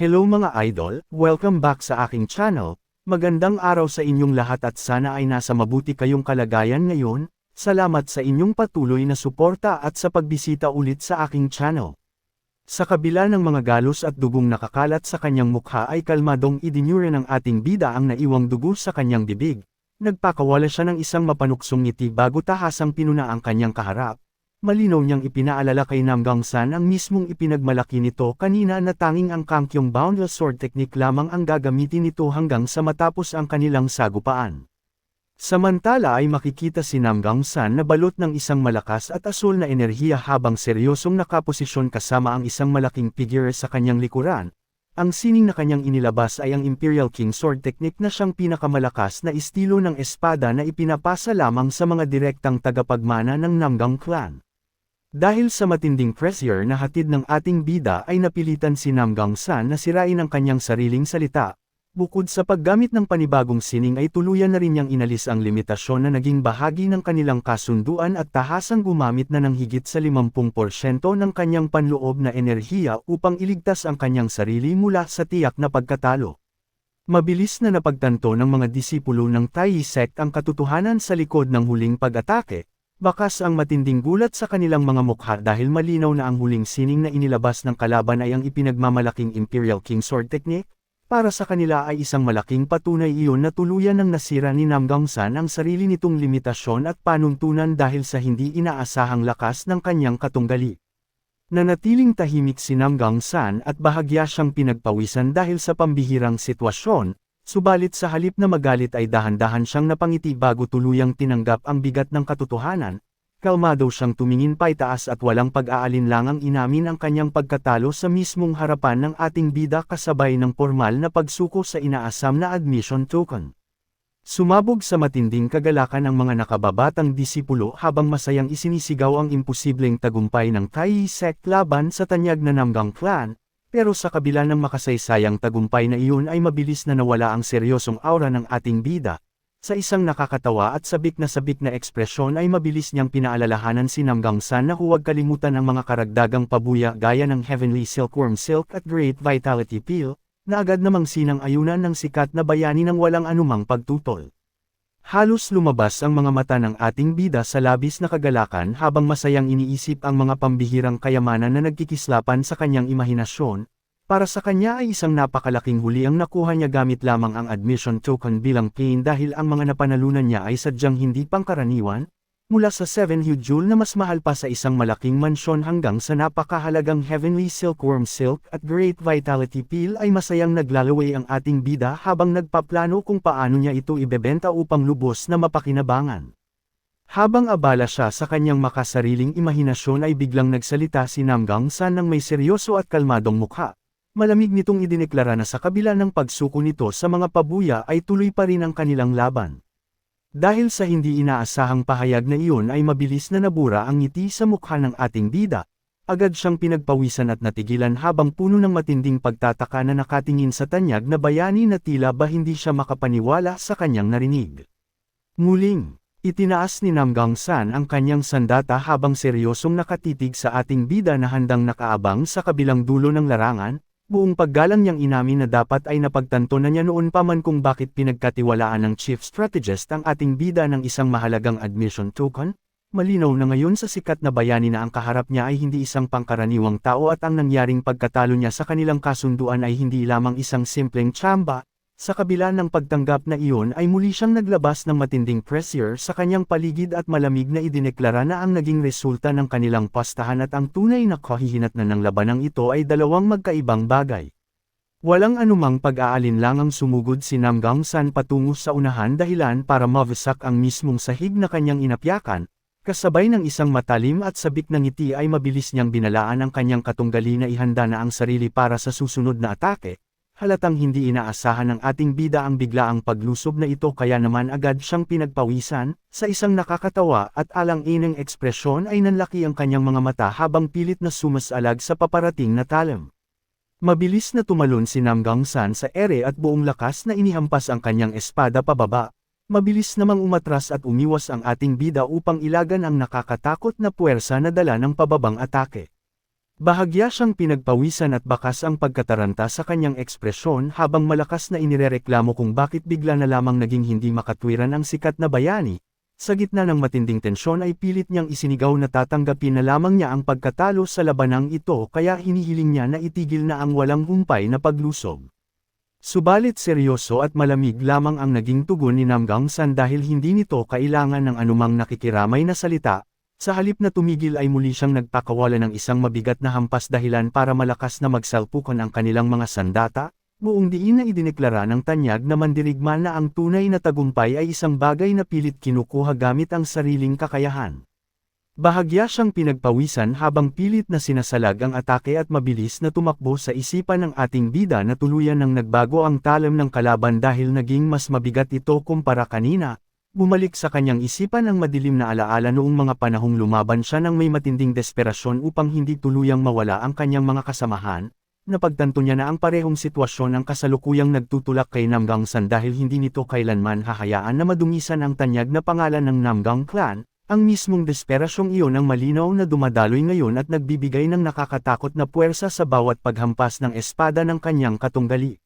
Hello mga idol, welcome back sa aking channel. Magandang araw sa inyong lahat at sana ay nasa mabuti kayong kalagayan ngayon. Salamat sa inyong patuloy na suporta at sa pagbisita ulit sa aking channel. Sa kabila ng mga galos at dugong nakakalat sa kanyang mukha ay kalmadong idinure ng ating bida ang naiwang dugo sa kanyang bibig. Nagpakawala siya ng isang mapanuksong ngiti bago tahasang pinuna ang kanyang kaharap. Malinaw niyang ipinaalala kay Nam Gongsan ang mismong ipinagmalaki nito kanina na tanging ang Kangkyong Boundless Sword Technique lamang ang gagamitin nito hanggang sa matapos ang kanilang sagupaan. Samantala ay makikita si Nam Gongsan na balot ng isang malakas at asul na enerhiya habang seryosong nakaposisyon kasama ang isang malaking figure sa kanyang likuran. Ang sining na kanyang inilabas ay ang Imperial King Sword Technique na siyang pinakamalakas na estilo ng espada na ipinapasa lamang sa mga direktang tagapagmana ng Namgang Clan. Dahil sa matinding pressure na hatid ng ating bida ay napilitan si Nam Gongsan na sirain ang kanyang sariling salita. Bukod sa paggamit ng panibagong sining ay tuluyan na rin niyang inalis ang limitasyon na naging bahagi ng kanilang kasunduan at tahasang gumamit na ng higit sa 50% ng kanyang panloob na enerhiya upang iligtas ang kanyang sarili mula sa tiyak na pagkatalo. Mabilis na napagtanto ng mga disipulo ng Tai Sect ang katotohanan sa likod ng huling pag-atake. Bakas ang matinding gulat sa kanilang mga mukha dahil malinaw na ang huling sining na inilabas ng kalaban ay ang ipinagmamalaking Imperial King Sword Technique. Para sa kanila ay isang malaking patunay iyon na tuluyan ng nasira ni Nam Gongsan ang sarili nitong limitasyon at panuntunan dahil sa hindi inaasahang lakas ng kanyang katunggali. Nanatiling tahimik si Nam Gongsan at bahagya siyang pinagpawisan dahil sa pambihirang sitwasyon. Subalit sa halip na magalit ay dahan-dahan siyang napangiti bago tuluyang tinanggap ang bigat ng katotohanan. Kalmado siyang tumingin paitaas at walang pag-aalinlangang inamin ang kanyang pagkatalo sa mismong harapan ng ating bida kasabay ng formal na pagsuko sa inaasam na admission token. Sumabog sa matinding kagalakan ang mga nakababatang disipulo habang masayang isinisigaw ang imposibleng tagumpay ng Tai Sect laban sa tanyag na Namgang Clan. Pero sa kabila ng makasaysayang tagumpay na iyon ay mabilis na nawala ang seryosong aura ng ating bida. Sa isang nakakatawa at sabik na ekspresyon ay mabilis niyang pinaalalahanan si Nam Gongsan na huwag kalimutan ang mga karagdagang pabuya gaya ng Heavenly Silkworm Silk at Great Vitality Peel, na agad namang sinang-ayunan ng sikat na bayani ng walang anumang pagtutol. Halos lumabas ang mga mata ng ating bida sa labis na kagalakan habang masayang iniisip ang mga pambihirang kayamanan na nagkikislapan sa kanyang imahinasyon. Para sa kanya ay isang napakalaking huli ang nakuha niya gamit lamang ang admission token bilang pain dahil ang mga napanalunan niya ay sadyang hindi pangkaraniwan, mula sa 7 huge jewel na mas mahal pa sa isang malaking mansyon hanggang sa napakahalagang Heavenly Silkworm Silk at Great Vitality Peel ay masayang naglalaway ang ating bida habang nagpaplano kung paano niya ito ibebenta upang lubos na mapakinabangan. Habang abala siya sa kanyang makasariling imahinasyon ay biglang nagsalita si Nam Gongsan ng may seryoso at kalmadong mukha. Malamig nitong idineklara na sa kabila ng pagsuko nito sa mga pabuya ay tuloy pa rin ang kanilang laban. Dahil sa hindi inaasahang pahayag na iyon ay mabilis na nabura ang ngiti sa mukha ng ating bida. Agad siyang pinagpawisan at natigilan habang puno ng matinding pagtataka na nakatingin sa tanyag na bayani na tila ba hindi siya makapaniwala sa kanyang narinig. Muling, itinaas ni Nam Gongsan ang kanyang sandata habang seryosong nakatitig sa ating bida na handang nakaabang sa kabilang dulo ng larangan. Buong paggalang niyang inamin na dapat ay napagtanto na niya noon pa man kung bakit pinagkatiwalaan ng chief strategist ang ating bida ng isang mahalagang admission token. Malinaw na ngayon sa sikat na bayani na ang kaharap niya ay hindi isang pangkaraniwang tao at ang nangyaring pagkatalo niya sa kanilang kasunduan ay hindi lamang isang simpleng tsamba. Sa kabila ng pagtanggap na iyon ay muli siyang naglabas ng matinding pressure sa kanyang paligid at malamig na idineklara na ang naging resulta ng kanilang pastahan at ang tunay na kahihinatnan ng labanang ito ay dalawang magkaibang bagay. Walang anumang pag-aalinlangang sumugod si Nam Gongsan patungo sa unahan dahilan para mawasak ang mismong sahig na kanyang inapyakan, kasabay ng isang matalim at sabik na ngiti ay mabilis niyang binalaan ang kanyang katunggali na ihanda na ang sarili para sa susunod na atake. Halatang hindi inaasahan ng ating bida ang biglaang paglusob na ito kaya naman agad siyang pinagpawisan. Sa isang nakakatawa at alang-inang ekspresyon ay nanlaki ang kanyang mga mata habang pilit na sumasalag sa paparating na talim. Mabilis na tumalon si Nam Gongsan sa ere at buong lakas na inihampas ang kanyang espada pababa. Mabilis namang umatras at umiwas ang ating bida upang ilagan ang nakakatakot na puwersa na dala ng pababang atake. Bahagya siyang pinagpawisan at bakas ang pagkataranta sa kanyang ekspresyon habang malakas na inirereklamo kung bakit bigla na lamang naging hindi makatwiran ang sikat na bayani. Sa gitna ng matinding tensyon ay pilit niyang isinigaw na tatanggapin na lamang niya ang pagkatalo sa labanang ito kaya hinihiling niya na itigil na ang walang humpay na paglusob. Subalit seryoso at malamig lamang ang naging tugon ni Namgang San dahil hindi nito kailangan ng anumang nakikiramay na salita. Sa halip na tumigil ay muli siyang nagpakawala ng isang mabigat na hampas dahilan para malakas na magsalpukan ang kanilang mga sandata, buong diin na idineklara ng tanyag na mandirigma na ang tunay na tagumpay ay isang bagay na pilit kinukuha gamit ang sariling kakayahan. Bahagya siyang pinagpawisan habang pilit na sinasalag ang atake at mabilis na tumakbo sa isipan ng ating bida na tuluyan ng nagbago ang talam ng kalaban dahil naging mas mabigat ito kumpara kanina. Bumalik sa kanyang isipan ang madilim na alaala noong mga panahong lumaban siya ng may matinding desperasyon upang hindi tuluyang mawala ang kanyang mga kasamahan. Napagtanto niya na ang parehong sitwasyon ang kasalukuyang nagtutulak kay Namgang San dahil hindi nito kailanman hahayaan na madungisan ang tanyag na pangalan ng Namgang Clan. Ang mismong desperasyong iyon ang malinaw na dumadaloy ngayon at nagbibigay ng nakakatakot na puwersa sa bawat paghampas ng espada ng kanyang katunggali.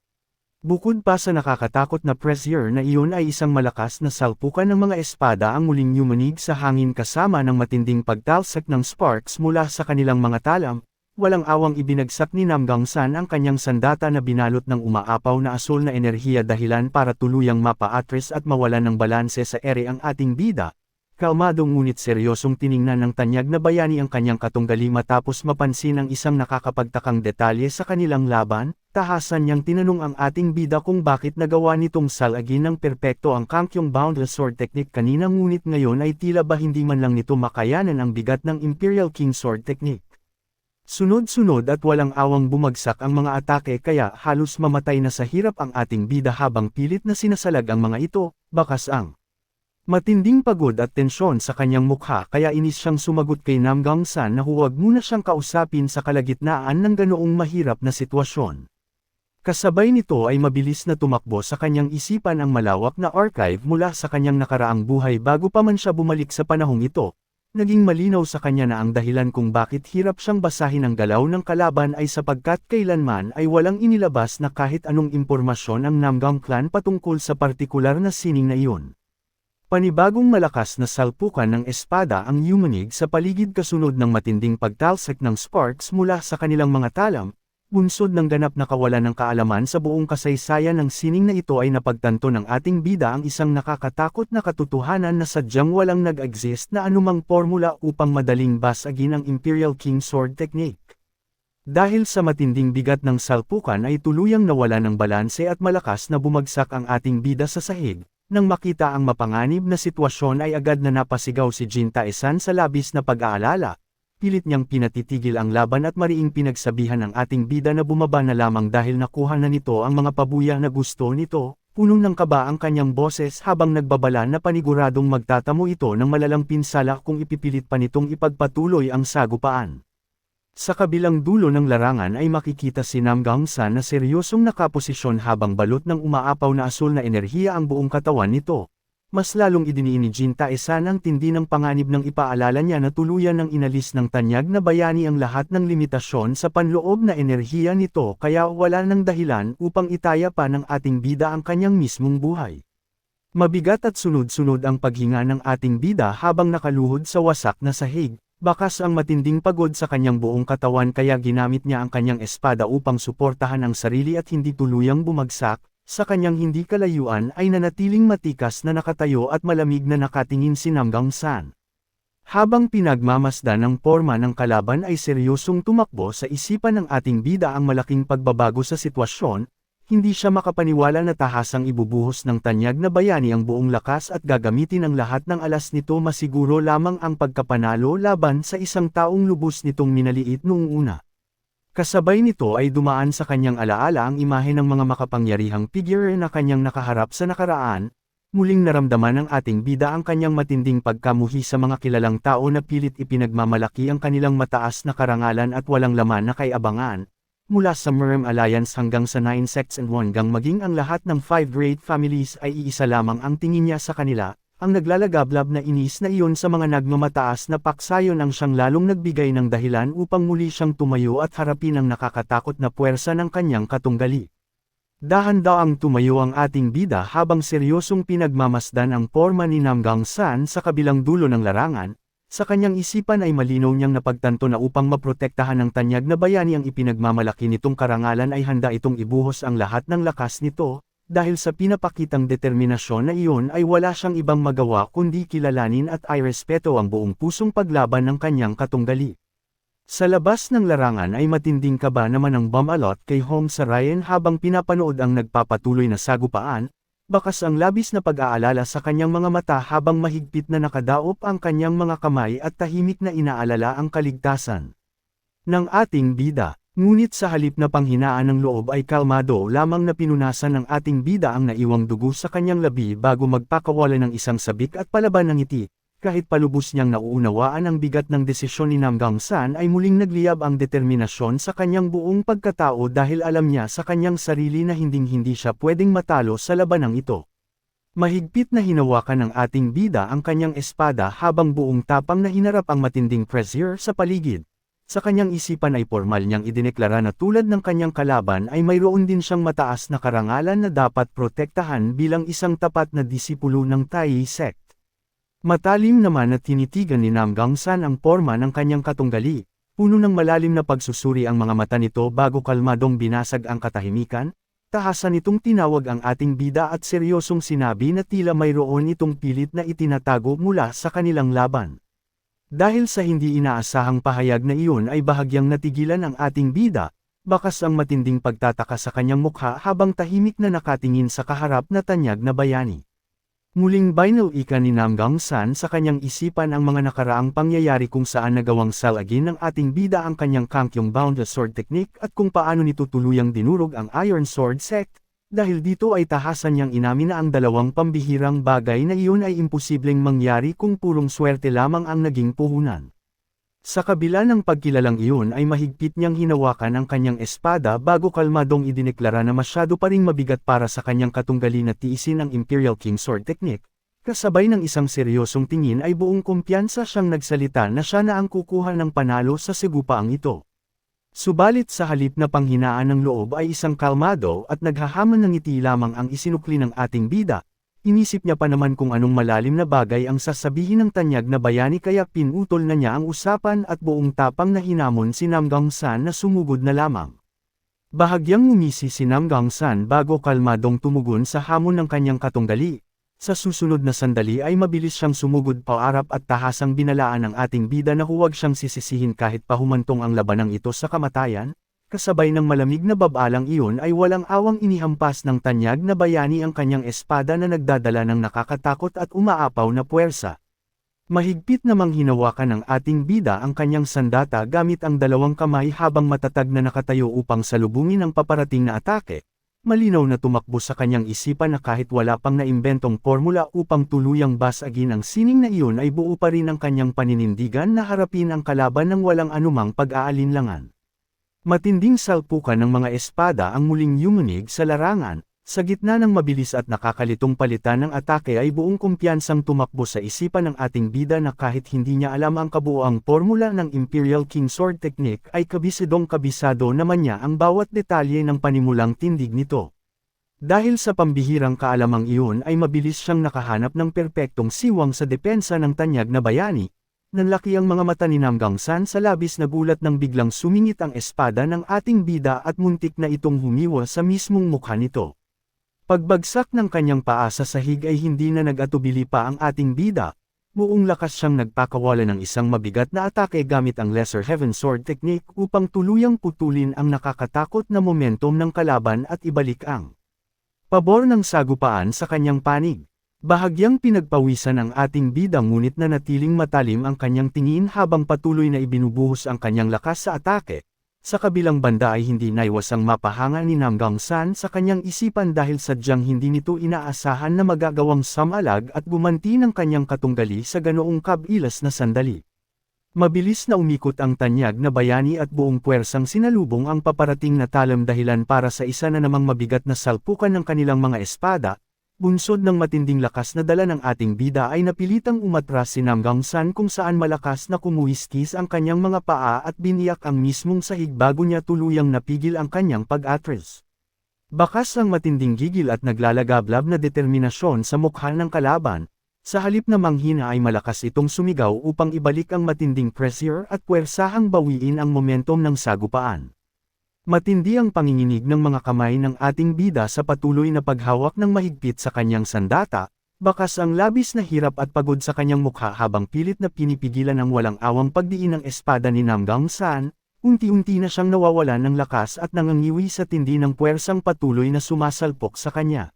Bukod pa sa nakakatakot na pressure na iyon ay isang malakas na salpukan ng mga espada ang muling yumanig sa hangin kasama ng matinding pagtalsak ng sparks mula sa kanilang mga talam. Walang awang ibinagsak ni Namgang San ang kanyang sandata na binalot ng umaapaw na asul na enerhiya dahilan para tuluyang mapa-atras at mawalan ng balanse sa ere ang ating bida. Kalmadong ngunit seryosong tiningnan ng tanyag na bayani ang kanyang katunggali matapos mapansin ang isang nakakapagtakang detalye sa kanilang laban. Tahasan niyang tinanong ang ating bida kung bakit nagawa nitong salagin ng perpekto ang Kankyong Boundless Sword Technique kanina ngunit ngayon ay tila ba hindi man lang nito makayanan ang bigat ng Imperial King Sword Technique. Sunod-sunod at walang awang bumagsak ang mga atake kaya halos mamatay na sa hirap ang ating bida habang pilit na sinasalag ang mga ito, bakas ang matinding pagod at tensyon sa kanyang mukha kaya inis siyang sumagot kay Namgang San na huwag muna siyang kausapin sa kalagitnaan ng ganoong mahirap na sitwasyon. Kasabay nito ay mabilis na tumakbo sa kanyang isipan ang malawak na archive mula sa kanyang nakaraang buhay bago pa man siya bumalik sa panahong ito. Naging malinaw sa kanya na ang dahilan kung bakit hirap siyang basahin ang galaw ng kalaban ay sapagkat kailanman ay walang inilabas na kahit anong impormasyon ang Namgang Clan patungkol sa partikular na sining na iyon. Panibagong malakas na salpukan ng espada ang yumanig sa paligid kasunod ng matinding pagtalsak ng sparks mula sa kanilang mga talam. Bunsod ng ganap na kawalan ng kaalaman sa buong kasaysayan ng sining na ito ay napagtanto ng ating bida ang isang nakakatakot na katotohanan na sadyang walang nag-exist na anumang formula upang madaling basagin ang Imperial King Sword Technique. Dahil sa matinding bigat ng salpukan ay tuluyang nawala ng balanse at malakas na bumagsak ang ating bida sa sahig. Nang makita ang mapanganib na sitwasyon ay agad na napasigaw si Jin Taesan sa labis na pag-aalala. Pilit niyang pinatitigil ang laban at mariing pinagsabihan ng ating bida na bumaba na lamang dahil nakuha na nito ang mga pabuya na gusto nito. Punong ng kaba ang kanyang boses habang nagbabala na paniguradong magtatamo ito ng malalang pinsala kung ipipilit pa nitong ipagpatuloy ang sagupaan. Sa kabilang dulo ng larangan ay makikita si Namgang San na seryosong nakaposisyon habang balot ng umaapaw na asul na enerhiya ang buong katawan nito. Mas lalong idiniin ni Jin Taesan ang tindi ng panganib nang ipaalala niya na tuluyan ng inalis ng tanyag na bayani ang lahat ng limitasyon sa panloob na enerhiya nito kaya wala ng dahilan upang itaya pa ng ating bida ang kanyang mismong buhay. Mabigat at sunod-sunod ang paghinga ng ating bida habang nakaluhod sa wasak na sahig. Bakas ang matinding pagod sa kanyang buong katawan kaya ginamit niya ang kanyang espada upang suportahan ang sarili at hindi tuluyang bumagsak. Sa kanyang hindi kalayuan ay nanatiling matikas na nakatayo at malamig na nakatingin si Namgang San. Habang pinagmamasdan ng porma ng kalaban ay seryosong tumakbo sa isipan ng ating bida ang malaking pagbabago sa sitwasyon, hindi siya makapaniwala na tahasang ibubuhos ng tanyag na bayani ang buong lakas at gagamitin ang lahat ng alas nito masiguro lamang ang pagkapanalo laban sa isang taong lubos nitong minaliit noong una. Kasabay nito ay dumaan sa kanyang alaala ang imahe ng mga makapangyarihang figure na kanyang nakaharap sa nakaraan. Muling naramdaman ng ating bida ang kanyang matinding pagkamuhi sa mga kilalang tao na pilit ipinagmamalaki ang kanilang mataas na karangalan at walang laman na kaiabangan. Mula sa Merm Alliance hanggang sa 9 sects and 1 gang maging ang lahat ng 5 great families ay iisa lamang ang tingin niya sa kanila. ang naglalagablab na inis na iyon sa mga nagmamataas na paksayon ang siyang lalong nagbigay ng dahilan upang muli siyang tumayo at harapin ang nakakatakot na puwersa ng kanyang katunggali. Dahan-daang tumayo ang ating bida habang seryosong pinagmamasdan ang porma ni Namgang San sa kabilang dulo ng larangan. Sa kanyang isipan ay malinaw niyang napagtanto na upang maprotektahan ng tanyag na bayani ang ipinagmamalaki nitong karangalan ay handa itong ibuhos ang lahat ng lakas nito, dahil sa pinapakitang determinasyon na iyon ay wala siyang ibang magawa kundi kilalanin at irespeto ang buong pusong paglaban ng kanyang katunggali. Sa labas ng larangan ay matinding kaba naman ang bumalot kay Hong Sarayan habang pinapanood ang nagpapatuloy na sagupaan, bakas ang labis na pag-aalala sa kanyang mga mata habang mahigpit na nakadaop ang kanyang mga kamay at tahimik na inaalala ang kaligtasan ng ating bida. Ngunit sa halip na panghinaan ng loob ay kalmado lamang na pinunasan ng ating bida ang naiwang dugo sa kanyang labi bago magpakawala ng isang sabik at palaban ng ngiti. Kahit palubos niyang nauunawaan ang bigat ng desisyon ni Namgang San ay muling nagliyab ang determinasyon sa kanyang buong pagkatao dahil alam niya sa kanyang sarili na hinding-hindi siya pwedeng matalo sa labanang ito. Mahigpit na hinawakan ng ating bida ang kanyang espada habang buong tapang na hinarap ang matinding pressure sa paligid. Sa kanyang isipan ay formal niyang idineklara na tulad ng kanyang kalaban ay mayroon din siyang mataas na karangalan na dapat protektahan bilang isang tapat na disipulo ng Tai sect. Matalim naman at tinitigan ni Namgang San ang porma ng kanyang katunggali, puno ng malalim na pagsusuri ang mga mata nito bago kalmadong binasag ang katahimikan, tahasan itong tinawag ang ating bida at seryosong sinabi na tila mayroon itong pilit na itinatago mula sa kanilang laban. Dahil sa hindi inaasahang pahayag na iyon ay bahagyang natigilan ang ating bida, bakas ang matinding pagtataka sa kanyang mukha habang tahimik na nakatingin sa kaharap na tanyag na bayani. Muling binalika ni Namgang San sa kanyang isipan ang mga nakaraang pangyayari kung saan nagawang salagin ng ating bida ang kanyang Kankyong Bound Sword Technique at kung paano nito tuluyang dinurog ang Iron Sword Sect, dahil dito ay tahasan niyang inamin na ang dalawang pambihirang bagay na iyon ay imposibleng mangyari kung purong swerte lamang ang naging puhunan. Sa kabila ng pagkilalang iyon ay mahigpit niyang hinawakan ang kanyang espada bago kalmadong idineklara na masyado pa ring mabigat para sa kanyang katunggali na tiisin ang Imperial King Sword Technique. Kasabay ng isang seryosong tingin ay buong kumpiyansa siyang nagsalita na siya na ang kukuha ng panalo sa segupaang ito. Subalit sa halip na panghinaan ng loob ay isang kalmado at naghahamon ng ngiti lamang ang isinukli ng ating bida. Inisip niya pa naman kung anong malalim na bagay ang sasabihin ng tanyag na bayani kaya pinutol na niya ang usapan at buong tapang na hinamon si Namgang San na sumugod na lamang. Bahagyang ngumisi si Namgang San bago kalmadong tumugon sa hamon ng kanyang katunggali. Sa susunod na sandali ay mabilis siyang sumugod paarap at tahasang binalaan ng ating bida na huwag siyang sisisihin kahit pahumantong ang labanang ito sa kamatayan. Kasabay ng malamig na babalang iyon ay walang awang inihampas ng tanyag na bayani ang kanyang espada na nagdadala ng nakakatakot at umaapaw na puwersa. Mahigpit namang hinawakan ng ating bida ang kanyang sandata gamit ang dalawang kamay habang matatag na nakatayo upang salubungin ang paparating na atake. Malinaw na tumakbo sa kanyang isipan na kahit wala pang naimbentong formula upang tuluyang basagin ang sining na iyon ay buo pa rin ang kanyang paninindigan na harapin ang kalaban ng walang anumang pag-aalinlangan. Matinding salpukan ng mga espada ang muling yumunig sa larangan, sa gitna ng mabilis at nakakalitong palitan ng atake ay buong kumpiyansang tumakbo sa isipan ng ating bida na kahit hindi niya alam ang kabuoang formula ng Imperial King Sword Technique ay kabisadong-kabisado naman niya ang bawat detalye ng panimulang tindig nito. Dahil sa pambihirang kaalamang iyon ay mabilis siyang nakahanap ng perpektong siwang sa depensa ng tanyag na bayani. Nanlaki ang mga mata ni Namgang San sa labis na gulat nang biglang sumingit ang espada ng ating bida at muntik na itong humiwa sa mismong mukha nito. Pagbagsak ng kanyang paa sa sahig ay hindi na nag-atubili pa ang ating bida, buong lakas siyang nagpakawala ng isang mabigat na atake gamit ang Lesser Heaven Sword Technique upang tuluyang putulin ang nakakatakot na momentum ng kalaban at ibalik ang pabor ng sagupaan sa kanyang panig. Bahagyang pinagpawisan ang ating bida ngunit nanatiling matalim ang kanyang tingin habang patuloy na ibinubuhos ang kanyang lakas sa atake. Sa kabilang banda ay hindi naiwasang mapahanga ni Namgang San sa kanyang isipan dahil sadyang hindi nito inaasahan na magagawang samalag at gumanti ng kanyang katunggali sa ganoong kabilas na sandali. Mabilis na umikot ang tanyag na bayani at buong puwersang sinalubong ang paparating na talam dahilan para sa isa na namang mabigat na salpukan ng kanilang mga espada. Bunsod ng matinding lakas na dala ng ating bida ay napilitang umatras si Nam Gangsan kung saan malakas na kumuhiskis ang kanyang mga paa at biniyak ang mismong sahig bago niya tuluyang napigil ang kanyang pag-atras. Bakas ang matinding gigil at naglalagablab na determinasyon sa mukha ng kalaban, sa halip na manghina ay malakas itong sumigaw upang ibalik ang matinding pressure at puwersahang bawiin ang momentum ng sagupaan. Matindi ang panginginig ng mga kamay ng ating bida sa patuloy na paghawak ng mahigpit sa kanyang sandata, bakas ang labis na hirap at pagod sa kanyang mukha habang pilit na pinipigilan ang walang awang pagdiin ng espada ni Nam Gangsan, unti-unti na siyang nawawalan ng lakas at nangangiwi sa tindi ng puwersang patuloy na sumasalpok sa kanya.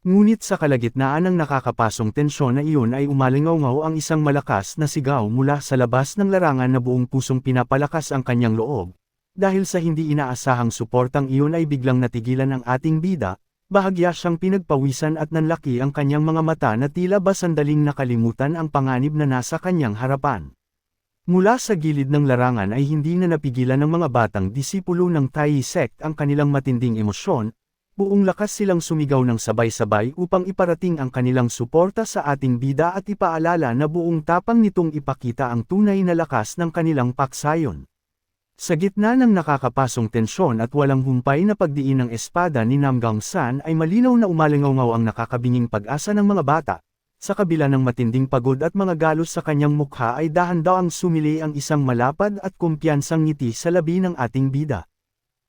Ngunit sa kalagitnaan ng nakakapasong tensyon na iyon ay umalingaw ang isang malakas na sigaw mula sa labas ng larangan na buong pusong pinapalakas ang kanyang loob. Dahil sa hindi inaasahang suportang iyon ay biglang natigilan ang ating bida, bahagya siyang pinagpawisan at nanlaki ang kanyang mga mata na tila ba sandaling nakalimutan ang panganib na nasa kanyang harapan. Mula sa gilid ng larangan ay hindi na napigilan ng mga batang disipulo ng Tai sect ang kanilang matinding emosyon, buong lakas silang sumigaw ng sabay-sabay upang iparating ang kanilang suporta sa ating bida at ipaalala na buong tapang nitong ipakita ang tunay na lakas ng kanilang paksayon. Sa gitna ng nakakapasong tensyon at walang humpay na pagdiin ng espada ni Nam Gangsan ay malinaw na umalingaw ang nakakabinging pag-asa ng mga bata. Sa kabila ng matinding pagod at mga galos sa kanyang mukha ay dahan-dahang sumili ang isang malapad at kumpiyansang ngiti sa labi ng ating bida.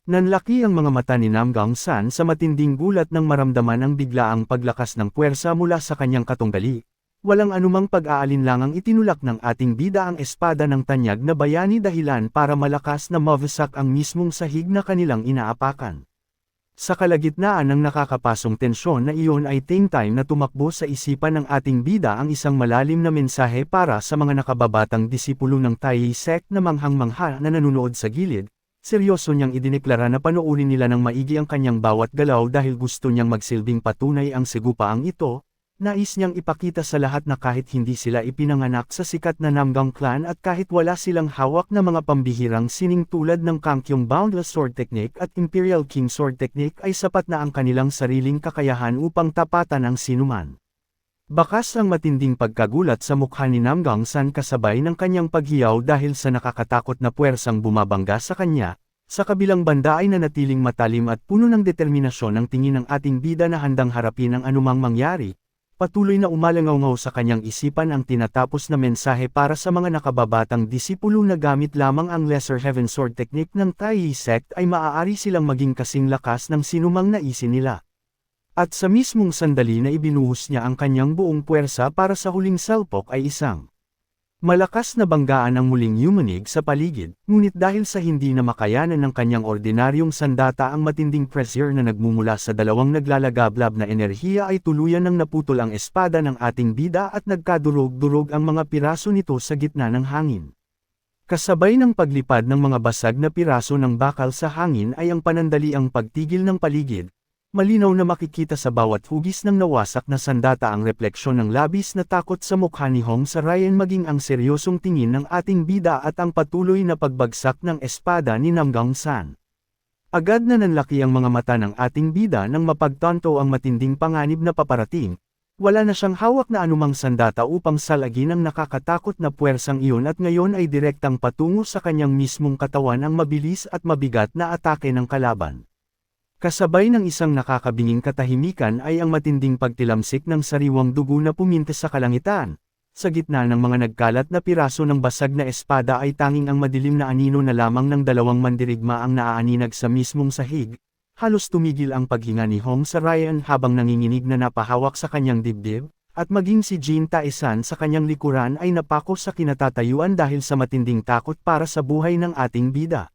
Nanlaki ang mga mata ni Nam Gangsan sa matinding gulat nang maramdaman ang biglaang paglakas ng puwersa mula sa kanyang katunggali. Walang anumang pag-aalinlangang itinulak ng ating bida ang espada ng tanyag na bayani dahilan para malakas na mawasak ang mismong sahig na kanilang inaapakan. Sa kalagitnaan ng nakakapasong tensyon na iyon ay time na tumakbo sa isipan ng ating bida ang isang malalim na mensahe para sa mga nakababatang disipulo ng Tai sect na manghang-mangha na nanunood sa gilid. Seryoso niyang idineklara na panoorin nila ng maigi ang kanyang bawat galaw dahil gusto niyang magsilbing patunay ang segupaang ito. Nais niyang ipakita sa lahat na kahit hindi sila ipinanganak sa sikat na Namgang clan at kahit wala silang hawak na mga pambihirang sining tulad ng Kankyong Boundless Sword Technique at Imperial King Sword Technique ay sapat na ang kanilang sariling kakayahan upang tapatan ang sinuman. Bakas ang matinding pagkagulat sa mukha ni Nam Gangsan kasabay ng kanyang paghiyaw dahil sa nakakatakot na puwersang bumabangga sa kanya. Sa kabilang banda ay nanatiling matalim at puno ng determinasyon ang tingin ng ating bida na handang harapin ang anumang mangyari. Patuloy na umalingaw sa kanyang isipan ang tinatapos na mensahe para sa mga nakababatang disipulo na gamit lamang ang Lesser Heaven Sword Technique ng Tai sect ay maaari silang maging kasing lakas ng sinumang naisin nila. At sa mismong sandali na ibinuhos niya ang kanyang buong puwersa para sa huling salpok ay isang malakas na banggaan ang muling yumanig sa paligid, ngunit dahil sa hindi na makayanan ng kanyang ordinaryong sandata ang matinding pressure na nagmumula sa dalawang naglalagablab na enerhiya ay tuluyan ng naputol ang espada ng ating bida at nagkadurog-durog ang mga piraso nito sa gitna ng hangin. Kasabay ng paglipad ng mga basag na piraso ng bakal sa hangin ay ang panandaliang pagtigil ng paligid. Malinaw na makikita sa bawat hugis ng nawasak na sandata ang refleksyon ng labis na takot sa mukha ni Hong Sarayan maging ang seryosong tingin ng ating bida at ang patuloy na pagbagsak ng espada ni Nam Gangsan. Agad na nanlaki ang mga mata ng ating bida nang mapagtanto ang matinding panganib na paparating. Wala na siyang hawak na anumang sandata upang salagin ang nakakatakot na puwersang iyon at ngayon ay direktang patungo sa kanyang mismong katawan ang mabilis at mabigat na atake ng kalaban. Kasabay ng isang nakakabinging katahimikan ay ang matinding pagtilamsik ng sariwang dugo na pumintes sa kalangitan. Sa gitna ng mga nagkalat na piraso ng basag na espada ay tanging ang madilim na anino na lamang ng dalawang mandirigma ang naaaninag sa mismong sahig. Halos tumigil ang paghinga ni Hong Sarayan habang nanginginig na napahawak sa kanyang dibdib, at maging si Jin Taesan sa kanyang likuran ay napako sa kinatatayuan dahil sa matinding takot para sa buhay ng ating bida.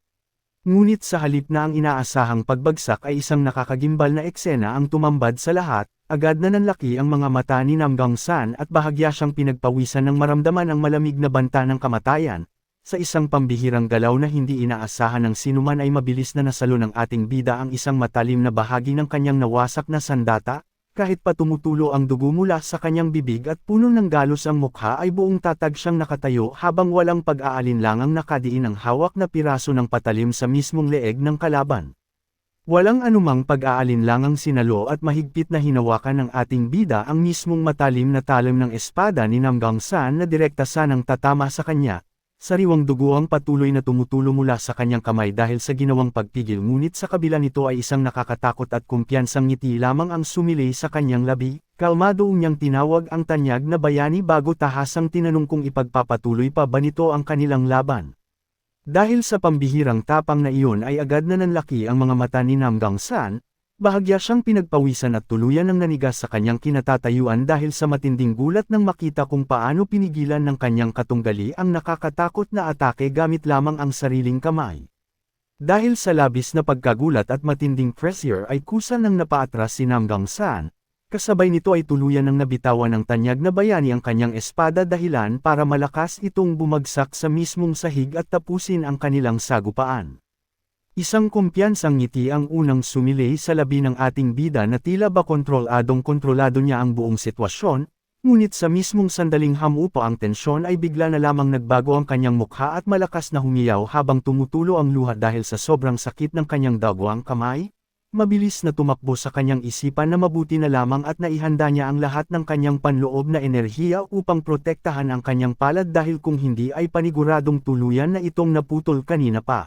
Ngunit sa halip na ang inaasahang pagbagsak ay isang nakakagimbal na eksena ang tumambad sa lahat, agad na nanlaki ang mga mata ni Nam Gangsan at bahagya siyang pinagpawisan ng maramdaman ang malamig na banta ng kamatayan. Sa isang pambihirang galaw na hindi inaasahan ng sinuman ay mabilis na nasalo ng ating bida ang isang matalim na bahagi ng kanyang nawasak na sandata. Kahit pa tumutulo ang dugo mula sa kanyang bibig at puno ng galos ang mukha ay buong tatag siyang nakatayo habang walang pag-aalinlangang nakadiin ang hawak na piraso ng patalim sa mismong leeg ng kalaban. Walang anumang pag-aalinlangang sinalo at mahigpit na hinawakan ng ating bida ang mismong matalim na talim ng espada ni Namgang San na direkta sanang tatama sa kanya. Sariwang dugo ang patuloy na tumutulo mula sa kanyang kamay dahil sa ginawang pagpigil, ngunit sa kabila nito ay isang nakakatakot at kumpiyansang ngiti lamang ang sumilay sa kanyang labi. Kalmado niyang tinawag ang tanyag na bayani bago tahasang tinanong kung ipagpapatuloy pa ba nito ang kanilang laban. Dahil sa pambihirang tapang na iyon ay agad na nanlaki ang mga mata ni Namgang San, bahagya siyang pinagpawisan at tuluyan ng nanigas sa kanyang kinatatayuan dahil sa matinding gulat nang makita kung paano pinigilan ng kanyang katunggali ang nakakatakot na atake gamit lamang ang sariling kamay. Dahil sa labis na pagkagulat at matinding pressure ay kusa nang napaatras si Namgang San. Kasabay nito ay tuluyan ng nabitawan ng tanyag na bayani ang kanyang espada dahilan para malakas itong bumagsak sa mismong sahig at tapusin ang kanilang sagupaan. Isang kumpiyansang ngiti ang unang sumilay sa labi ng ating bida na tila ba kontrolado niya ang buong sitwasyon, ngunit sa mismong sandaling hamupa ang tensyon ay bigla na lamang nagbago ang kanyang mukha at malakas na humiyaw habang tumutulo ang luha dahil sa sobrang sakit ng kanyang dagwang kamay. Mabilis na tumakbo sa kanyang isipan na mabuti na lamang at naihanda niya ang lahat ng kanyang panloob na enerhiya upang protektahan ang kanyang palad dahil kung hindi ay paniguradong tuluyan na itong naputol kanina pa.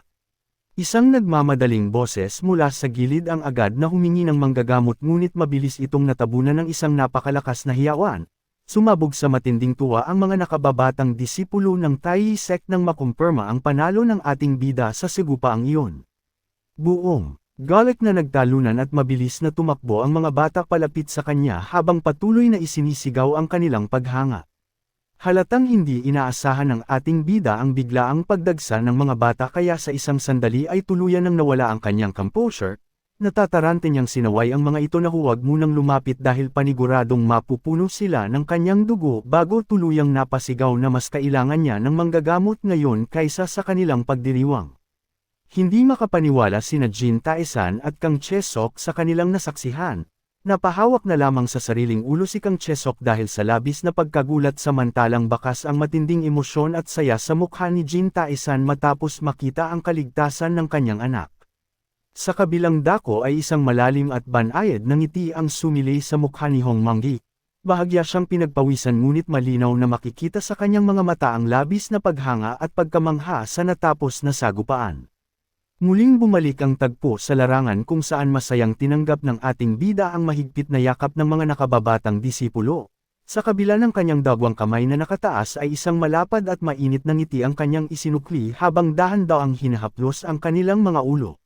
Isang nagmamadaling boses mula sa gilid ang agad na humingi ng manggagamot, ngunit mabilis itong natabunan ng isang napakalakas na hiyawan. Sumabog sa matinding tuwa ang mga nakababatang disipulo ng Tai sect nang makumpirma ang panalo ng ating bida sa sigupaang iyon. Buong galit na nagtalunan at mabilis na tumakbo ang mga bata palapit sa kanya habang patuloy na isinisigaw ang kanilang paghanga. Halatang hindi inaasahan ng ating bida ang biglaang pagdagsa ng mga bata kaya sa isang sandali ay tuluyan nang nawala ang kanyang composure. Natatarante niyang sinaway ang mga ito na huwag munang lumapit dahil paniguradong mapupuno sila ng kanyang dugo bago tuluyang napasigaw na mas kailangan niya ng manggagamot ngayon kaysa sa kanilang pagdiriwang. Hindi makapaniwala sina Jin Tae-san at Kang Chae-sok sa kanilang nasaksihan. Napahawak na lamang sa sariling ulo si Kang Chae-sok dahil sa labis na pagkagulat, samantalang bakas ang matinding emosyon at saya sa mukha ni Jin Tae-san matapos makita ang kaligtasan ng kanyang anak. Sa kabilang dako ay isang malalim at banayad na ngiti ang sumilay sa mukha ni Hong Manggi. Bahagya siyang pinagpawisan ngunit malinaw na makikita sa kanyang mga mata ang labis na paghanga at pagkamangha sa natapos na sagupaan. Muling bumalik ang tagpo sa larangan kung saan masayang tinanggap ng ating bida ang mahigpit na yakap ng mga nakababatang disipulo. Sa kabila ng kanyang dagwang kamay na nakataas ay isang malapad at mainit na ngiti ang kanyang isinukli habang dahan-dahang hinahaplos ang kanilang mga ulo.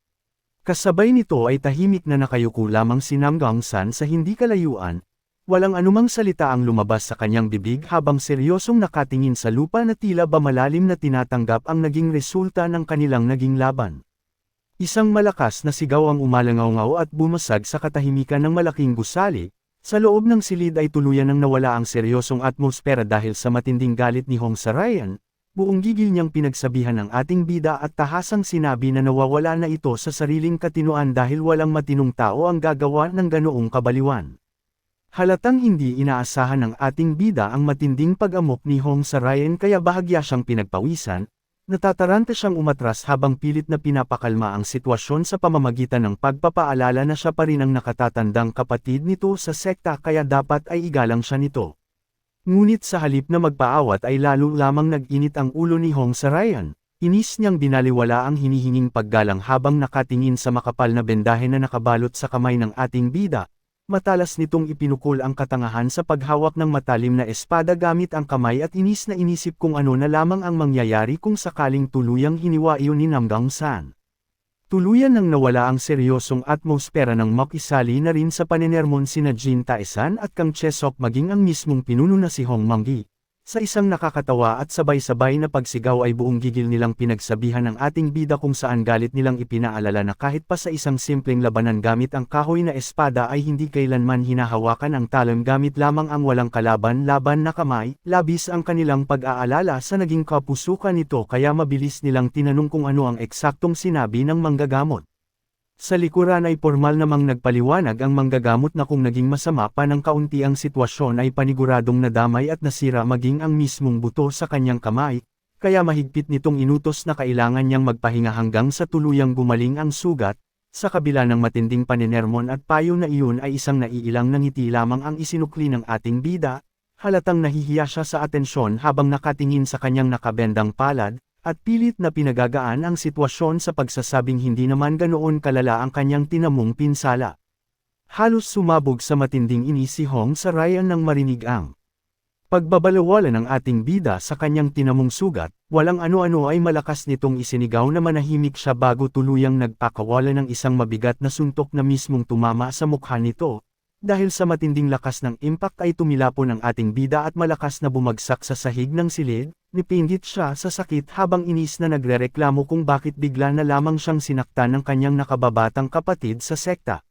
Kasabay nito ay tahimik na nakayuko lamang si Namgang San sa hindi kalayuan. Walang anumang salita ang lumabas sa kanyang bibig habang seryosong nakatingin sa lupa na tila ba malalim na tinatanggap ang naging resulta ng kanilang naging laban. Isang malakas na sigaw ang umalangaw-ngaw at bumasag sa katahimikan ng malaking gusali. Sa loob ng silid ay tuluyan nang nawala ang seryosong atmosfera dahil sa matinding galit ni Hong Sarayan. Buong gigil niyang pinagsabihan ng ating bida at tahasang sinabi na nawawala na ito sa sariling katinoan dahil walang matinong tao ang gagawa ng ganoong kabaliwan. Halatang hindi inaasahan ng ating bida ang matinding pag-amok ni Hong Sarayan kaya bahagya siyang pinagpawisan. Natataranta siyang umatras habang pilit na pinapakalma ang sitwasyon sa pamamagitan ng pagpapaalala na siya pa rin ang nakatatandang kapatid nito sa sekta kaya dapat ay igalang siya nito. Ngunit sa halip na magpaawat ay lalo lamang nag-init ang ulo ni Hong Sarayan. Inis niyang binaliwala ang hinihinging paggalang habang nakatingin sa makapal na bendahe na nakabalot sa kamay ng ating bida. Matalas nitong ipinukol ang katangahan sa paghawak ng matalim na espada gamit ang kamay at inis na inisip kung ano na lamang ang mangyayari kung sakaling tuluyang hiniwa iyon ni Namgang San. Tuluyan nang nawala ang seryosong atmosfera ng makisali na rin sa panenermon sina Jin Tae-san at Kang Chae-sok maging ang mismong pinuno na si Hong Manggi. Sa isang nakakatawa at sabay-sabay na pagsigaw ay buong gigil nilang pinagsabihan ng ating bida kung saan galit nilang ipinaalala na kahit pa sa isang simpleng labanan gamit ang kahoy na espada ay hindi kailanman hinahawakan ang talim gamit lamang ang walang kalaban-laban na kamay. Labis ang kanilang pag-aalala sa naging kapusukan nito kaya mabilis nilang tinanong kung ano ang eksaktong sinabi ng manggagamot. Sa likuran ay pormal namang nagpaliwanag ang manggagamot na kung naging masama pa ng kaunti ang sitwasyon ay paniguradong nadamay at nasira maging ang mismong buto sa kanyang kamay, kaya mahigpit nitong inutos na kailangan niyang magpahinga hanggang sa tuluyang gumaling ang sugat. sa kabila ng matinding paninermon at payo na iyon ay isang naiilang na ngiti lamang ang isinukli ng ating bida, halatang nahihiya siya sa atensyon habang nakatingin sa kanyang nakabendang palad, at pilit na pinagagaan ang sitwasyon sa pagsasabing hindi naman ganoon kalala ang kanyang tinamong pinsala. Halos sumabog sa matinding inis si Hong sa Ryan nang marinig ang pagbabalawala ng ating bida sa kanyang tinamong sugat. Walang ano-ano ay malakas nitong isinigaw na manahimik siya bago tuluyang nagpakawala ng isang mabigat na suntok na mismong tumama sa mukha nito. Dahil sa matinding lakas ng impact ay tumilapon ang ating bida at malakas na bumagsak sa sahig ng silid, nipinggit siya sa sakit habang inis na nagrereklamo kung bakit bigla na lamang siyang sinaktan ng kanyang nakababatang kapatid sa sekta.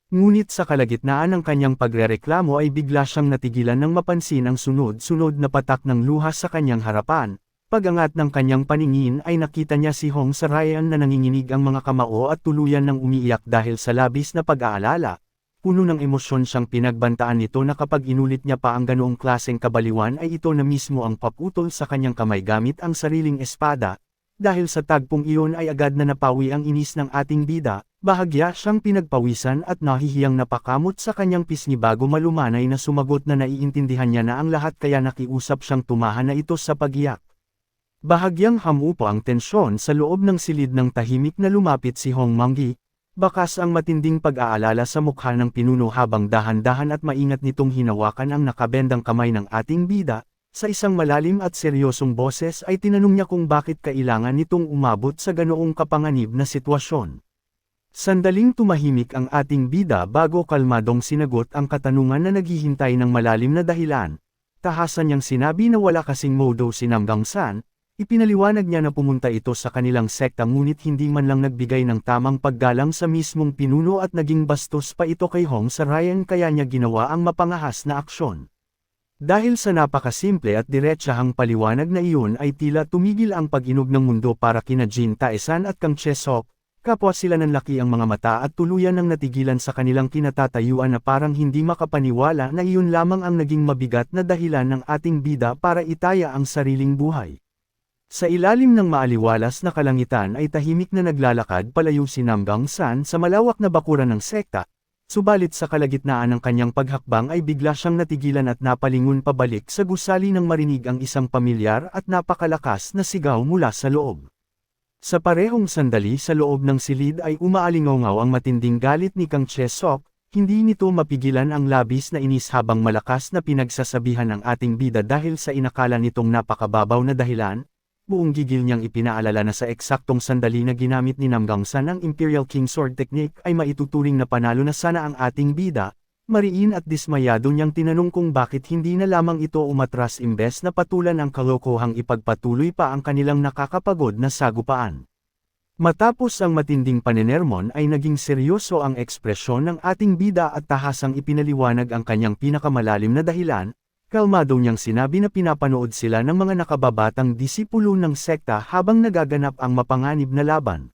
Ngunit sa kalagitnaan ng kanyang pagrereklamo ay bigla siyang natigilan nang mapansin ang sunod-sunod na patak ng luha sa kanyang harapan. Pagangat ng kanyang paningin ay nakita niya si Hong sa Ryan na nanginginig ang mga kamao at tuluyan ng umiiyak dahil sa labis na pag-aalala. Puno ng emosyon siyang pinagbantaan nito na kapag inulit niya pa ang ganoong klaseng kabaliwan ay ito na mismo ang paputol sa kanyang kamay gamit ang sariling espada. Dahil sa tagpong iyon ay agad na napawi ang inis ng ating bida, bahagya siyang pinagpawisan at nahihiyang napakamot sa kanyang pisngi bago malumanay na sumagot na naiintindihan niya na ang lahat kaya nakiusap siyang tumahan na ito sa pag-iyak. Bahagyang hamupa ang tensyon sa loob ng silid ng tahimik na lumapit si Hong Manggi, bakas ang matinding pag-aalala sa mukha ng pinuno habang dahan-dahan at maingat nitong hinawakan ang nakabendang kamay ng ating bida, sa isang malalim at seryosong boses ay tinanong niya kung bakit kailangan nitong umabot sa ganoong kapanganib na sitwasyon. Sandaling tumahimik ang ating bida bago kalmadong sinagot ang katanungan na naghihintay ng malalim na dahilan. Tahasan niyang sinabi na wala kasing modo si Nam Gangsan. Ipinaliwanag niya na pumunta ito sa kanilang sekta ngunit hindi man lang nagbigay ng tamang paggalang sa mismong pinuno at naging bastos pa ito kay Hong sa Ryan kaya niya ginawa ang mapangahas na aksyon. Dahil sa napakasimple at diretsahang paliwanag na iyon ay tila tumigil ang pag-inog ng mundo para kina Jin Taesan at Kang Chesok, kapwa sila nanlaki ang mga mata at tuluyan ng natigilan sa kanilang kinatatayuan na parang hindi makapaniwala na iyon lamang ang naging mabigat na dahilan ng ating bida para itaya ang sariling buhay. Sa ilalim ng maaliwalas na kalangitan ay tahimik na naglalakad palayo si Nam Gangsan sa malawak na bakuran ng sekta, subalit sa kalagitnaan ng kanyang paghakbang ay bigla siyang natigilan at napalingon pabalik sa gusali nang marinig ang isang pamilyar at napakalakas na sigaw mula sa loob. Sa parehong sandali sa loob ng silid ay umaalingaw ang matinding galit ni Kang Chesok, hindi nito mapigilan ang labis na inis habang malakas na pinagsasabihan ang ating bida dahil sa inakala nitong napakababaw na dahilan. Buong gigil niyang ipinaalala na sa eksaktong sandali na ginamit ni Nam Gangsan ang Imperial King Sword Technique ay maituturing na panalo na sana ang ating bida, mariin at dismayado niyang tinanong kung bakit hindi na lamang ito umatras imbes na patulan ang kalokohang ipagpatuloy pa ang kanilang nakakapagod na sagupaan. Matapos ang matinding paninermon ay naging seryoso ang ekspresyon ng ating bida at tahasang ipinaliwanag ang kanyang pinakamalalim na dahilan. Kalmado niyang sinabi na pinapanood sila ng mga nakababatang disipulo ng sekta habang nagaganap ang mapanganib na laban.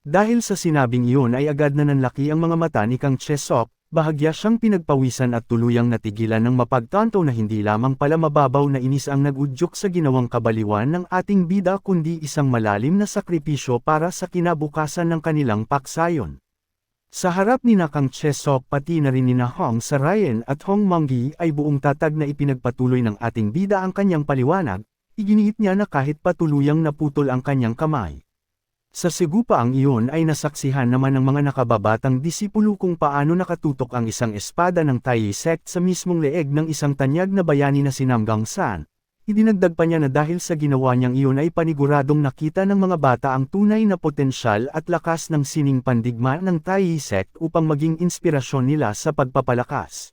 Dahil sa sinabing iyon ay agad na nanlaki ang mga mata ni Kang Chesok, bahagya siyang pinagpawisan at tuluyang natigilan ng mapagtanto na hindi lamang pala mababaw na inis ang nag-udyok sa ginawang kabaliwan ng ating bida kundi isang malalim na sakripisyo para sa kinabukasan ng kanilang paksayon. Sa harap ni Kang Chesok pati na rin ni Hong sa Ryan at Hong Manggi ay buong tatag na ipinagpatuloy ng ating bida ang kanyang paliwanag, iginiit niya na kahit patuluyang naputol ang kanyang kamay. Sa sigupa ang iyon ay nasaksihan naman ng mga nakababatang disipulo kung paano nakatutok ang isang espada ng Tai sect sa mismong leeg ng isang tanyag na bayani na si Nam Gangsan. Idinagdag pa niya na dahil sa ginawa niyang iyon ay paniguradong nakita ng mga bata ang tunay na potensyal at lakas ng sining pandigma ng Tai sect upang maging inspirasyon nila sa pagpapalakas.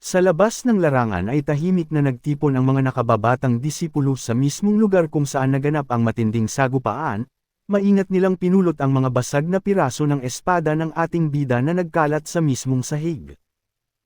Sa labas ng larangan ay tahimik na nagtipon ang mga nakababatang disipulo sa mismong lugar kung saan naganap ang matinding sagupaan, maingat nilang pinulot ang mga basag na piraso ng espada ng ating bida na nagkalat sa mismong sahig.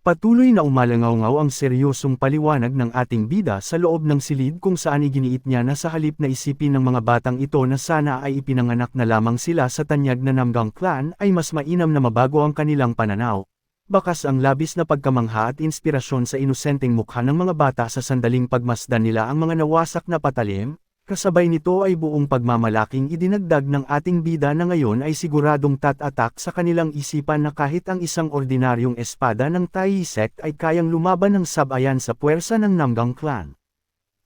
Patuloy na umalangaw ang seryosong paliwanag ng ating bida sa loob ng silid kung saan iginiit niya na sa halip na isipin ng mga batang ito na sana ay ipinanganak na lamang sila sa tanyag na Namgang clan ay mas mainam na mabago ang kanilang pananaw. Bakas ang labis na pagkamangha at inspirasyon sa inosenteng mukha ng mga bata sa sandaling pagmasdan nila ang mga nawasak na patalim, Kasabay nito ay buong pagmamalaking idinagdag ng ating bida na ngayon ay siguradong tatatak sa kanilang isipan na kahit ang isang ordinaryong espada ng Tai sect ay kayang lumaban ng sabayan sa puwersa ng Namgang clan.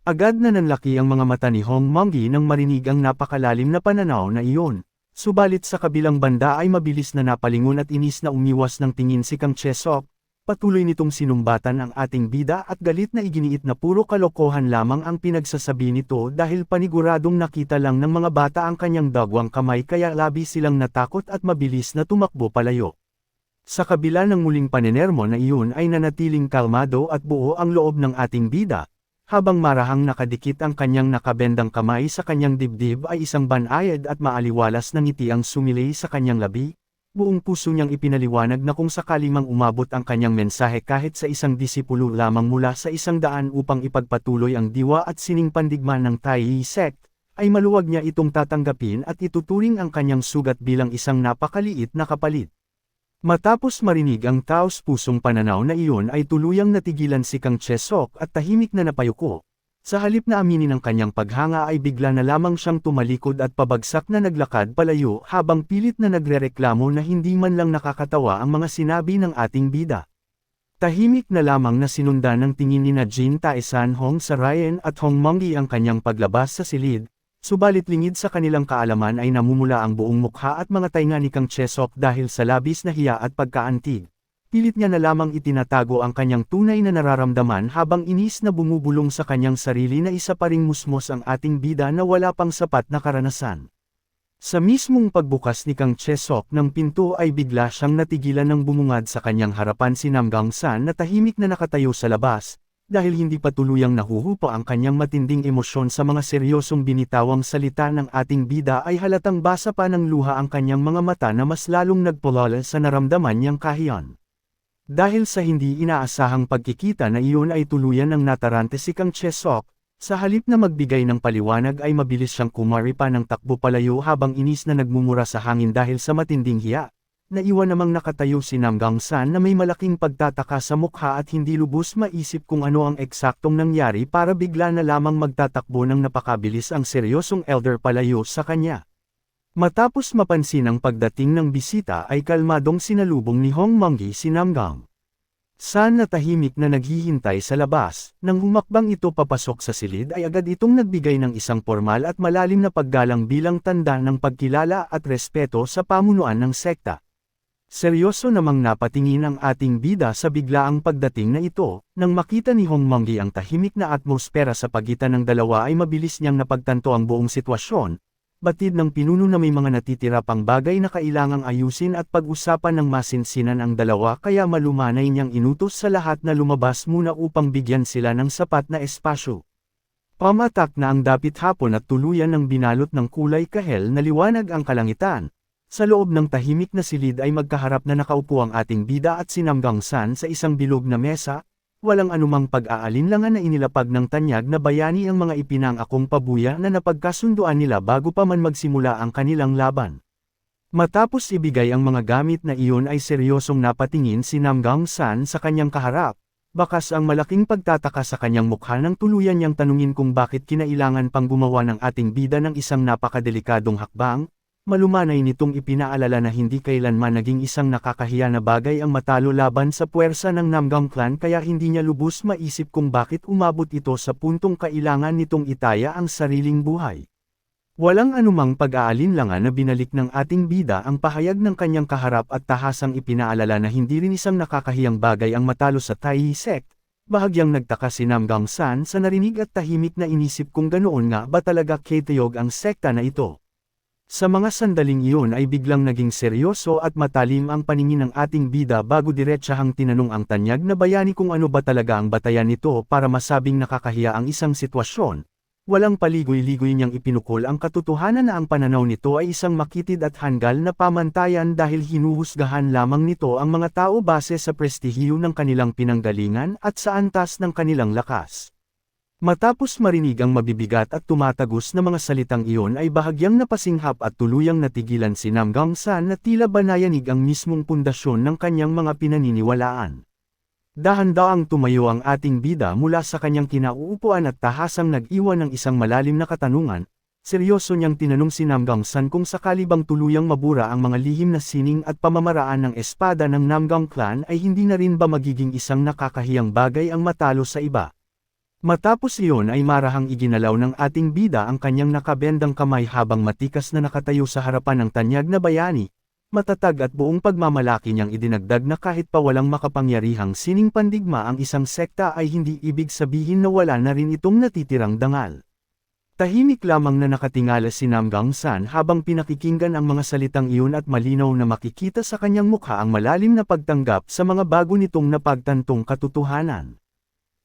Agad na nanlaki ang mga mata ni Hong Monggi nang marinig ang napakalalim na pananaw na iyon. Subalit sa kabilang banda ay mabilis na napalingon at inis na umiwas ng tingin si Kang Chesok. Patuloy nitong sinumbatan ang ating bida at galit na iginiit na puro kalokohan lamang ang pinagsasabi nito dahil paniguradong nakita lang ng mga bata ang kanyang dagwang kamay kaya labis silang natakot at mabilis na tumakbo palayo. Sa kabila ng muling panenermo na iyon ay nanatiling kalmado at buo ang loob ng ating bida, habang marahang nakadikit ang kanyang nakabendang kamay sa kanyang dibdib ay isang banayad at maaliwalas na ngiti ang sumilay sa kanyang labi. Buong puso niyang ipinaliwanag na kung sakali mang umabot ang kanyang mensahe kahit sa isang disipulo lamang mula sa 100 upang ipagpatuloy ang diwa at sining pandigma ng Tai sect, ay maluwag niya itong tatanggapin at ituturing ang kanyang sugat bilang isang napakaliit na kapalit. Matapos marinig ang taos-pusong pananaw na iyon ay tuluyang natigilan si Kang Chesok at tahimik na napayuko. Sa halip na aminin ang kanyang paghanga ay bigla na lamang siyang tumalikod at pabagsak na naglakad palayo habang pilit na nagrereklamo na hindi man lang nakakatawa ang mga sinabi ng ating bida. Tahimik na lamang na sinundan ng tingin ni Jin Taesan Hong sa Ryan at Hong Monggi ang kanyang paglabas sa silid, subalit lingid sa kanilang kaalaman ay namumula ang buong mukha at mga tainga ni Kang Chesok dahil sa labis na hiya at pagkaantig. Pilit niya na lamang itinatago ang kanyang tunay na nararamdaman habang inis na bumubulong sa kanyang sarili na isa pa ring musmos ang ating bida na wala pang sapat na karanasan. Sa mismong pagbukas ni Kang Chesok ng pinto ay bigla siyang natigilan ng bumungad sa kanyang harapan si Namgang San na tahimik na nakatayo sa labas, dahil hindi pa tuluyang nahuhupa ang kanyang matinding emosyon sa mga seryosong binitawang salita ng ating bida ay halatang basa pa ng luha ang kanyang mga mata na mas lalong nagpulala sa naramdaman niyang kahiyan. Dahil sa hindi inaasahang pagkikita na iyon ay tuluyan ng natarante si Kang Chesok, sa halip na magbigay ng paliwanag ay mabilis siyang kumari pa ng takbo palayo habang inis na nagmumura sa hangin dahil sa matinding hiya. Naiwan namang nakatayo si Namgang San na may malaking pagtataka sa mukha at hindi lubos maisip kung ano ang eksaktong nangyari para bigla na lamang magtatakbo ng napakabilis ang seryosong elder palayo sa kanya. Matapos mapansin ang pagdating ng bisita ay kalmadong sinalubong ni Hong Monggi si Namgang San na tahimik na naghihintay sa labas. Nang humakbang ito papasok sa silid ay agad itong nagbigay ng isang formal at malalim na paggalang bilang tanda ng pagkilala at respeto sa pamunuan ng sekta. Seryoso namang napatingin ang ating bida sa biglaang pagdating na ito. Nang makita ni Hong Monggi ang tahimik na atmosfera sa pagitan ng dalawa ay mabilis niyang napagtanto ang buong sitwasyon. Batid ng pinuno na may mga natitira pang bagay na kailangang ayusin at pag-usapan ng masinsinan ang dalawa kaya malumanay niyang inutos sa lahat na lumabas muna upang bigyan sila ng sapat na espasyo. Pamatak na ang dapit hapon at tuluyan ng binalot ng kulay kahel na liwanag ang kalangitan. Sa loob ng tahimik na silid ay magkaharap na nakaupo ang ating bida at si Namgang San sa isang bilog na mesa. Walang anumang pag-aalinlangan na inilapag ng tanyag na bayani ang mga ipinangakong pabuya na napagkasunduan nila bago pa man magsimula ang kanilang laban. Matapos ibigay ang mga gamit na iyon ay seryosong napatingin si Namgang San sa kanyang kaharap. Bakas ang malaking pagtataka sa kanyang mukha nang tuluyan niyang tanungin kung bakit kinailangan pang gumawa ng ating bida ng isang napakadelikadong hakbang. Malumanay nitong ipinaalala na hindi kailanman naging isang nakakahiya na bagay ang matalo laban sa puwersa ng Namgang clan kaya hindi niya lubos maisip kung bakit umabot ito sa puntong kailangan nitong itaya ang sariling buhay. Walang anumang pag-aalinlangan na binalik ng ating bida ang pahayag ng kanyang kaharap at tahasang ipinaalala na hindi rin isang nakakahiyang bagay ang matalo sa Tai sect. Bahagyang nagtaka si Namgang San sa narinig at tahimik na inisip kung ganoon nga ba talaga keteyog ang sekta na ito. Sa mga sandaling iyon ay biglang naging seryoso at matalim ang paningin ng ating bida bago diretsahang tinanong ang tanyag na bayani kung ano ba talaga ang batayan nito para masabing nakakahiya ang isang sitwasyon. Walang paligoy-ligoy niyang ipinukol ang katotohanan na ang pananaw nito ay isang makitid at hanggal na pamantayan dahil hinuhusgahan lamang nito ang mga tao base sa prestihiyo ng kanilang pinanggalingan at sa antas ng kanilang lakas. Matapos marinig ang mabibigat at tumatagos na mga salitang iyon ay bahagyang napasinghap at tuluyang natigilan si Namgang San na tila banayanig ang mismong pundasyon ng kanyang mga pinaniniwalaan. Dahan-daang tumayo ang ating bida mula sa kanyang kinauupuan at tahasang nag-iwan ng isang malalim na katanungan. Seryoso niyang tinanong si Namgang San kung sakali bang tuluyang mabura ang mga lihim na sining at pamamaraan ng espada ng Namgang clan ay hindi na rin ba magiging isang nakakahiyang bagay ang matalo sa iba. Matapos iyon ay marahang iginalaw ng ating bida ang kanyang nakabendang kamay habang matikas na nakatayo sa harapan ng tanyag na bayani. Matatag at buong pagmamalaki niyang idinagdag na kahit pa walang makapangyarihang sining pandigma ang isang sekta ay hindi ibig sabihin na wala na rin itong natitirang dangal. Tahimik lamang na nakatingala si Namgang San habang pinakikinggan ang mga salitang iyon at malinaw na makikita sa kanyang mukha ang malalim na pagtanggap sa mga bago nitong napagtantong katotohanan.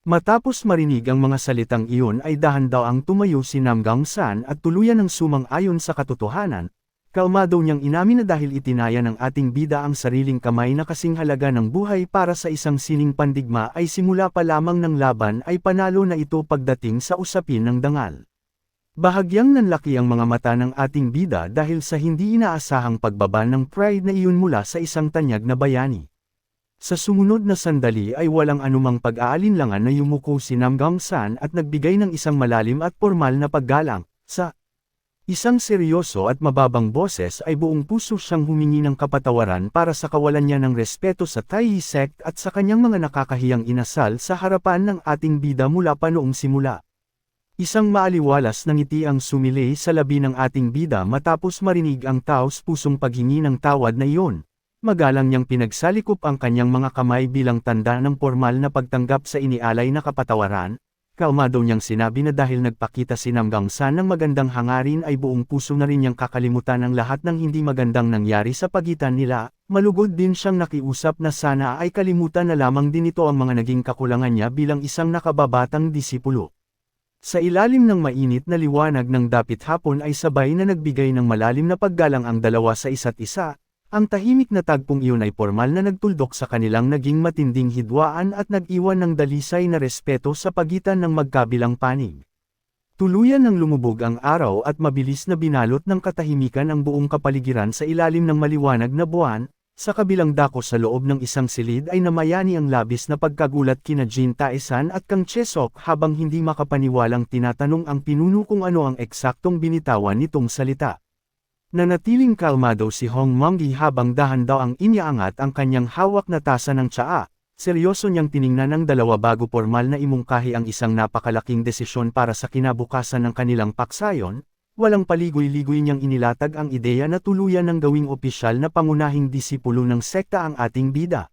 Matapos marinig ang mga salitang iyon ay dahan-daang tumayo si Namgang San at tuluyan ng sumang-ayon sa katotohanan. Kalmado niyang inamin na dahil itinaya ng ating bida ang sariling kamay na kasing halaga ng buhay para sa isang sining pandigma ay simula pa lamang ng laban ay panalo na ito pagdating sa usapin ng dangal. Bahagyang nanlaki ang mga mata ng ating bida dahil sa hindi inaasahang pagbaba ng pride na iyon mula sa isang tanyag na bayani. Sa sumunod na sandali ay walang anumang pag-aalinlangan na yumuko si Namgang San at nagbigay ng isang malalim at formal na paggalang, sa isang seryoso at mababang boses ay buong puso siyang humingi ng kapatawaran para sa kawalan niya ng respeto sa Taiyi sect at sa kanyang mga nakakahiyang inasal sa harapan ng ating bida mula pa noong simula. Isang maaliwalas na ngiti ang sumilay sa labi ng ating bida matapos marinig ang taos-pusong paghingi ng tawad na iyon. Magalang niyang pinagsalikop ang kanyang mga kamay bilang tanda ng formal na pagtanggap sa inialay na kapatawaran. Kalmado niyang sinabi na dahil nagpakita si Namgang San ng magandang hangarin ay buong puso na rin niyang kakalimutan ang lahat ng hindi magandang nangyari sa pagitan nila, malugod din siyang nakiusap na sana ay kalimutan na lamang din ito ang mga naging kakulangan niya bilang isang nakababatang disipulo. Sa ilalim ng mainit na liwanag ng dapit hapon ay sabay na nagbigay ng malalim na paggalang ang dalawa sa isa't isa. Ang tahimik na tagpong iyon ay formal na nagtuldok sa kanilang naging matinding hidwaan at nag-iwan ng dalisay na respeto sa pagitan ng magkabilang panig. Tuluyan ng lumubog ang araw at mabilis na binalot ng katahimikan ang buong kapaligiran sa ilalim ng maliwanag na buwan. Sa kabilang dako sa loob ng isang silid ay namayani ang labis na pagkagulat kina Jin Taesan at Kang Chesok habang hindi makapaniwalang tinatanong ang pinuno kung ano ang eksaktong binitawan nitong salita. Nanatiling kalmado si Hong Monggi habang dahan-daang iniangat ang kanyang hawak na tasa ng tsaa. Seryoso niyang tiningnan ang dalawa bago formal na imungkahi ang isang napakalaking desisyon para sa kinabukasan ng kanilang paksayon. Walang paligoy-ligoy niyang inilatag ang ideya na tuluyan ng gawing opisyal na pangunahing disipulo ng sekta ang ating bida.